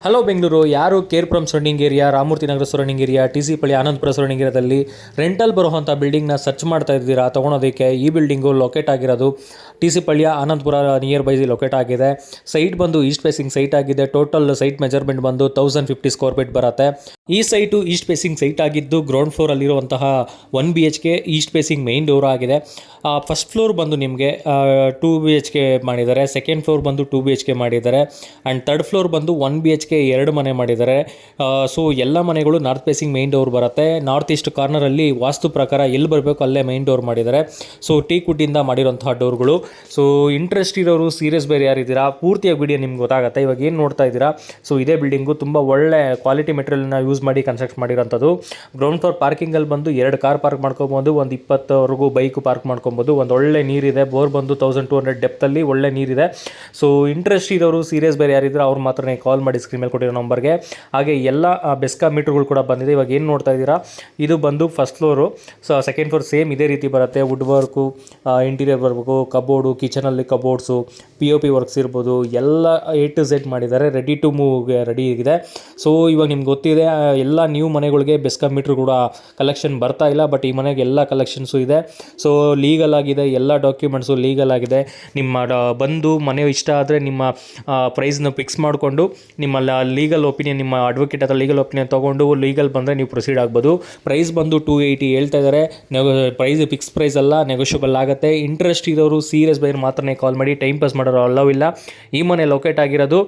Hello Bengaluru, ಯಾರು Kerpuram surrounding area, Ramamurthy Nagar surrounding area, TC Palli Anandapura surrounding ಏರಿಯಾದಲ್ಲಿ rental ಬರುವಂಥ ಬಿಲ್ಡಿಂಗ್ನ ಸರ್ಚ್ ಮಾಡ್ತಾ ಇದ್ದೀರಾ ತೊಗೊಳೋದಕ್ಕೆ? ಈ ಬಿಲ್ಡಿಂಗು ಲೊಕೇಟ್ ಆಗಿರೋದು TC ಪಳ್ಳಿಯ ಆನಂದಪುರ ನಿಯರ್ ಬೈ ಲೊಕೇಟ್ ಆಗಿದೆ. ಸೈಟ್ ಬಂದು ಈಸ್ಟ್ ಫೇಸಿಂಗ್ ಸೈಟ್ ಆಗಿದೆ. ಟೋಟಲ್ ಸೈಟ್ ಮೆಜರ್ಮೆಂಟ್ ಬಂದು 1050 ಸ್ಕ್ವೇರ್ ಫೀಟ್ ಬರುತ್ತೆ. ಈ ಸೈಟು ಈಸ್ಟ್ ಫೇಸಿಂಗ್ ಸೈಟ್ ಆಗಿದ್ದು ಗ್ರೌಂಡ್ ಫ್ಲೋರಲ್ಲಿರುವಂತಹ 1 BHK east facing main door ಆಗಿದೆ. ಫಸ್ಟ್ ಫ್ಲೋರ್ ಬಂದು ನಿಮಗೆ 2 BHK ಮಾಡಿದ್ದಾರೆ. ಸೆಕೆಂಡ್ ಫ್ಲೋರ್ ಬಂದು 2 BHK ಮಾಡಿದ್ದಾರೆ. ಆ್ಯಂಡ್ ಥರ್ಡ್ ಫ್ಲೋರ್ ಬಂದು 1 BHK 2 ಮನೆ ಮಾಡಿದ್ದಾರೆ. ಸೊ ಎಲ್ಲ ಮನೆಗಳು ನಾರ್ತ್ ಫೇಸಿಂಗ್ ಮೈನ್ ಡೋರ್ ಬರುತ್ತೆ. ನಾರ್ತ್ ಈಸ್ಟ್ ಕಾರ್ನರಲ್ಲಿ ವಾಸ್ತು ಪ್ರಕಾರ ಎಲ್ಲಿ ಬರಬೇಕು ಅಲ್ಲೇ ಮೈನ್ ಡೋರ್ ಮಾಡಿದ್ದಾರೆ. ಸೊ ಟೀಕ್ ವುಡ್ಡಿಂದ ಮಾಡಿರೋಂತಹ ಡೋರ್ಗಳು. ಸೊ ಇಂಟ್ರೆಸ್ಟ್ ಇರೋರು ಸೀರಿಯಸ್ ಬೇರೆ ಯಾರಿದ್ದೀರಾ, ಪೂರ್ತಿಯಾಗಿ ವಿಡಿಯೋ ನಿಮ್ಗೆ ಗೊತ್ತಾಗುತ್ತೆ. ಇವಾಗ ಏನು ನೋಡ್ತಾ ಇದ್ದೀರಾ, ಸೊ ಇದೇ ಬಿಲ್ಡಿಂಗು ತುಂಬ ಒಳ್ಳೆ ಕ್ವಾಲಿಟಿ ಮೆಟೀರಿಯಲ್ನ ಯೂಸ್ ಮಾಡಿ ಕನ್ಸ್ಟ್ರಕ್ಟ್ ಮಾಡಿರೋಂಥದ್ದು. ಗ್ರೌಂಡ್ ಫ್ಲೋರ್ ಪಾರ್ಕಿಂಗಲ್ಲಿ ಬಂದು 2 ಕಾರ್ ಪಾರ್ಕ್ ಮಾಡ್ಕೊಬೋದು, ಒಂದು 20ವರೆಗೂ ಬೈಕ್ ಪಾರ್ಕ್ ಮಾಡ್ಕೊಬೋದು. ಒಂದು ಒಳ್ಳೆ ನೀರಿದೆ. ಬೋರ್ ಬಂದು 1200 ಡೆಪ್ತಲ್ಲಿ ಒಳ್ಳೆ ನೀರಿದೆ. ಸೊ ಇಂಟ್ರೆಸ್ಟ್ ಇರೋರು ಸೀರಿಯಸ್ ಬೇರೆ ಯಾರಿದ್ರೆ ಅವ್ರು ಮಾತ್ರ ಕಾಲ್ ಮಾಡಿ ಸ್ಕ್ರೀನ್ ಮೇಲೆ ಕೊಟ್ಟಿರೋ ನಂಬರ್ಗೆ. ಹಾಗೆ ಎಲ್ಲ ಬೆಸ್ಕಾ ಮೀಟರ್ಗಳು ಕೂಡ ಬಂದಿದೆ. ಇವಾಗ ಏನು ನೋಡ್ತಾ ಇದ್ದೀರಾ, ಇದು ಬಂದು first floor. So second floor same ಇದೇ ರೀತಿ ಬರುತ್ತೆ. ವುಡ್ ವರ್ಕು, ಇಂಟೀರಿಯರ್ ಬರಬೇಕು, ಕಬೋರ್ಡು, ಕಿಚನಲ್ಲಿ ಕಬೋರ್ಡ್ಸು, POP ವರ್ಕ್ಸ್ ಇರ್ಬೋದು, ಎಲ್ಲ A to Z ಮಾಡಿದ್ದಾರೆ. ರೆಡಿ ಟು ಮೂವ್ಗೆ ರೆಡಿ ಇದೆ. ಸೊ ಇವಾಗ ನಿಮ್ಗೆ ಗೊತ್ತಿದೆ, ಎಲ್ಲ ನ್ಯೂ ಮನೆಗಳಿಗೆ ಬೆಸ್ಕಾ ಮೀಟ್ರ್ ಕೂಡ ಕಲೆಕ್ಷನ್ ಬರ್ತಾ ಇಲ್ಲ. ಬಟ್ ಈ ಮನೆಗೆ ಎಲ್ಲ ಕಲೆಕ್ಷನ್ಸು ಇದೆ. ಸೊ ಲೀಗಲ್ ಆಗಿದೆ, ಎಲ್ಲ ಡಾಕ್ಯುಮೆಂಟ್ಸು ಲೀಗಲ್ ಆಗಿದೆ. ನಿಮ್ಮ ಬಂದು ಮನೆ ಇಷ್ಟ ಆದರೆ ನಿಮ್ಮ ಪ್ರೈಸ್ನ ಫಿಕ್ಸ್ ಮಾಡಿಕೊಂಡು ನಿಮ್ಮ ಲೀಗಲ್ ಒಪಿನಿಯನ್, ನಿಮ್ಮ ಅಡ್ವೊಕೇಟ್ ಹತ್ರ ಲೀಗಲ್ ಒಪಿನಿಯನ್ ತೊಗೊಂಡು ಲೀಗಲ್ ಬಂದರೆ ನೀವು ಪ್ರೊಸೀಡ್ ಆಗ್ಬೋದು. ಪ್ರೈಸ್ ಬಂದು 280 ಹೇಳ್ತಾ ಇದ್ದಾರೆ. ಪ್ರೈಸ್ ಫಿಕ್ಸ್ ಪ್ರೈಸ್ ಅಲ್ಲ, ನೆಗೋಷಿಯಬಲ್ ಆಗುತ್ತೆ. ಇಂಟ್ರೆಸ್ಟ್ ಇರೋರು ಸೀರಿಯಸ್ ಬೈರ್ ಮಾತ್ರನೇ ಕಾಲ್ ಮಾಡಿ, ಟೈಮ್ ಪಾಸ್ ಮಾಡೋರು ಅಲ್ಲವೂ ಇಲ್ಲ. ಈ ಮನೆ ಲೊಕೇಟ್ ಆಗಿರೋದು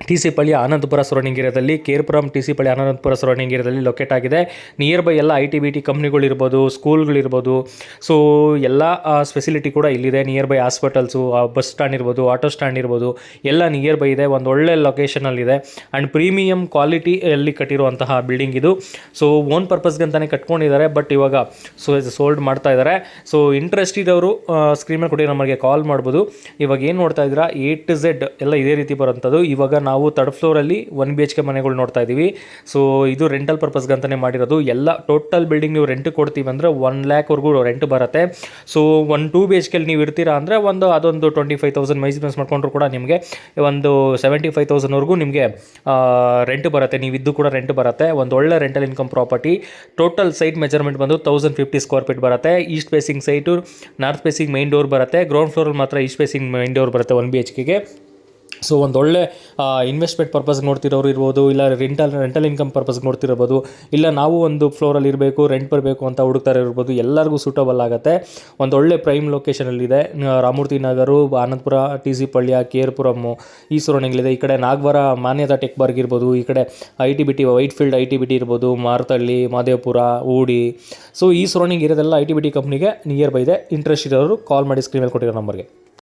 TC ಪಳ್ಳಿ ಆನಂದಪುರ ಸರೌಂಡಿಂಗ್ ಏರಿಯಾದಲ್ಲಿ, ಕೇರ್ಪುರಂ TC ಪಳ್ಳಿ ಆನಂದಪುರ ಸರೌಂಡಿಂಗ್ ಏರಿಯಾದಲ್ಲಿ ಲೊಕೇಟ್ ಆಗಿದೆ. ನಿಯರ್ ಬೈ ಎಲ್ಲ IT-BT ಕಂಪ್ನಿಗಳಿರ್ಬೋದು, ಸ್ಕೂಲ್ಗಳಿರ್ಬೋದು. ಸೊ ಎಲ್ಲ ಫೆಸಿಲಿಟಿ ಕೂಡ ಇಲ್ಲಿದೆ. Near by hospitals, bus stand ಇರ್ಬೋದು, ಆಟೋ ಸ್ಟ್ಯಾಂಡ್ ಇರ್ಬೋದು, ಎಲ್ಲ ನಿಯರ್ ಬೈ ಇದೆ. ಒಂದು ಒಳ್ಳೆ ಲೊಕೇಶನಲ್ಲಿದೆ. ಆ್ಯಂಡ್ ಪ್ರೀಮಿಯಂ ಕ್ವಾಲಿಟಿಯಲ್ಲಿ ಕಟ್ಟಿರುವಂತಹ ಬಿಲ್ಡಿಂಗ್ ಇದು. ಸೊ ಓನ್ ಪರ್ಪಸ್ಗಂತಾನೆ ಕಟ್ಕೊಂಡಿದ್ದಾರೆ. ಬಟ್ ಇವಾಗ ಸೋಲ್ಡ್ ಮಾಡ್ತಾ ಇದ್ದಾರೆ. ಸೊ ಇಂಟ್ರೆಸ್ಟ್ ಇರೋರು ಸ್ಕ್ರೀನ್ ಮೇಲೆ ಕೊಟ್ಟಿರೋ ನಮಗೆ ಕಾಲ್ ಮಾಡ್ಬೋದು. ಇವಾಗ ಏನು ನೋಡ್ತಾ ಇದ್ದೀರಾ, A to Z ಎಲ್ಲ ಇದೇ ರೀತಿ ಬರೋಂಥದ್ದು. ಇವಾಗ ನಾವು ಥರ್ಡ್ ಫ್ಲೋರಲ್ಲಿ 1 BHK ಮನೆಗಳು ನೋಡ್ತಾ ಇದ್ದೀವಿ. ಸೊ ಇದು ರೆಂಟಲ್ ಪರ್ಪಸ್ಗಂತಾನೆ ಮಾಡಿರೋದು. ಎಲ್ಲ ಟೋಟಲ್ ಬಿಲ್ಡಿಂಗ್ ನೀವು ರೆಂಟ್ ಕೊಡ್ತೀವಿ ಅಂದರೆ 1 lakh ರೆಂಟ್ ಬರುತ್ತೆ. ಸೊ 2 BHK ನೀವು ಇರ್ತೀರಾ ಅಂದರೆ ಅದೊಂದು 25,000 ಮೈನ್ಸ್ ಮಾಡ್ಕೊಂಡ್ರು ಕೂಡ ನಿಮಗೆ ಒಂದು 75,000 ನಿಮಗೆ ರೆಂಟ್ ಬರುತ್ತೆ. ನೀವು ಇದ್ದು ಕೂಡ ರೆಂಟ್ ಬರುತ್ತೆ. ಒಂದು ಒಳ್ಳೆ rental income property. Total site measurement ಬಂದು 1050 ಸ್ಕ್ವೇರ್ ಫೀಟ್ ಬರುತ್ತೆ. East facing site, north facing main door ಬರುತ್ತೆ. ಗ್ರೌಂಡ್ ಫ್ಲೋರಲ್ಲಿ ಮಾತ್ರ ಈಸ್ಟ್ ಫೇಸಿಂಗ್ ಮೈನ್ ಡೋರ್ ಬರುತ್ತೆ 1 BHK. ಸೊ ಒಂದೊಳ್ಳೆ ಇನ್ವೆಸ್ಟ್ಮೆಂಟ್ ಪರ್ಪಸ್ಗೆ ನೋಡ್ತಿರೋರು ಇರ್ಬೋದು, ಇಲ್ಲ ರೆಂಟಲ್ ಇನ್ಕಮ್ ಪರ್ಪಸ್ಗೆ ನೋಡ್ತಿರ್ಬೋದು, ಇಲ್ಲ ನಾವು ಒಂದು ಫ್ಲೋರಲ್ಲಿ ಇರಬೇಕು, ರೆಂಟ್ ಬರಬೇಕು ಅಂತ ಹುಡುಕ್ತಾರೆ ಇರ್ಬೋದು, ಎಲ್ಲರಿಗೂ ಸೂಟಬಲ್ ಆಗುತ್ತೆ. ಒಂದೊಳ್ಳೆ ಪ್ರೈಮ್ ಲೊಕೇಶನಲ್ಲಿದೆ. ರಾಮಮೂರ್ತಿ ನಗರು, ಆನಂದಪುರ, TC ಪಳ್ಳಿಯ, ಕೇರ್ಪುರಮ್ಮು ಈ ಸರೌಂಡಿಂಗ್ಲಿದೆ. ಈ ಕಡೆ ನಾಗವರ, ಮಾನ್ಯತಾ ಟೆಕ್ ಪಾರ್ಕ್ ಇರ್ಬೋದು, ಈ ಕಡೆ IT-BT ವೈಟ್ಫೀಲ್ಡ್ IT-BT ಇರ್ಬೋದು, ಮಾರ್ತಳ್ಳಿ, ಮಾದೇವಪುರ, ಊಡಿ. ಸೊ ಈ ಸರೌಂಡಿಂಗ್ ಇರೋದೆಲ್ಲ IT-BT ಕಂಪ್ನಿಗೆ ನಿಯರ್ ಬೈ ಇದೆ. ಇಂಟ್ರೆಸ್ಟ್ ಇರೋರು ಕಾಲ್ ಮಾಡಿ ಸ್ಕ್ರೀನ್ ಮೇಲೆ ಕೊಟ್ಟಿರೋ ನಂಬರ್ಗೆ.